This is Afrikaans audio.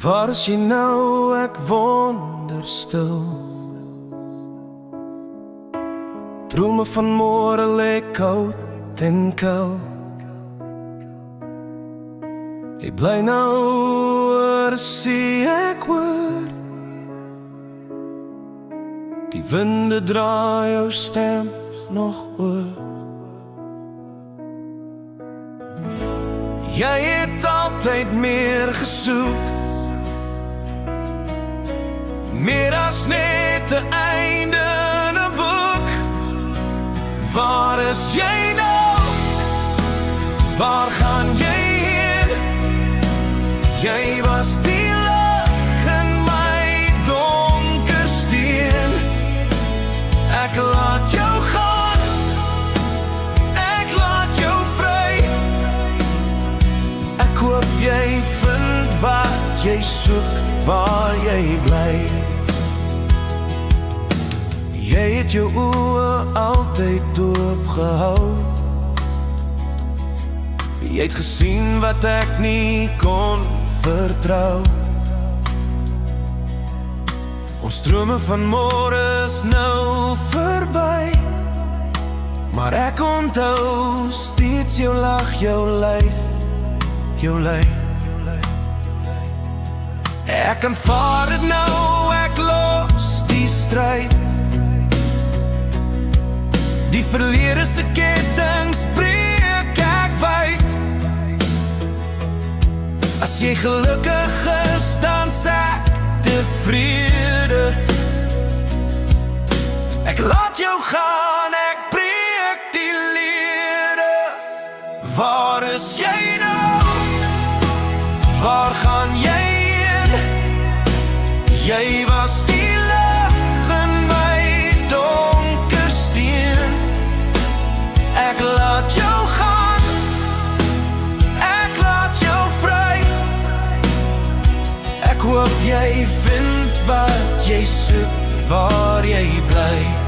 Waar is jy nou, ek wonder stil. Drome van môre lê koud en kil. Jy bly nou oor see ek hoor. Die winde draai jou stem nog oor. Jy het altyd meer gesoek, meer as net 'n einde in 'n boek. Waar is jy nou? Waar gaan jy heen? Jy was die lig in my donker steen. Ek laat jou gaan, ek laat jou vry. Ek hoop jy vind wat jy soek, waar jy bly. Jy het jou oë altyd oopgehou. Jy het gesien wat ek nie kon vertrou. Ons drome van môre is nou verby, maar ek onthou steeds jou lag, jou lyf, jou lyf. Ek aanvaar dit nou, ek los die stryd. Die verlede se kettinge breek ek wyd. As jy gelukkig is, dan sê ek tevrede. Ek laat jou gaan, ek breek die lede. Waar is jy nou? Waar gaan jy heen? Jy was die lig in my donker steen. Ek laat jou gaan, ek laat jou vry. Ek hoop jy vind wat jy soek, waar jy bly.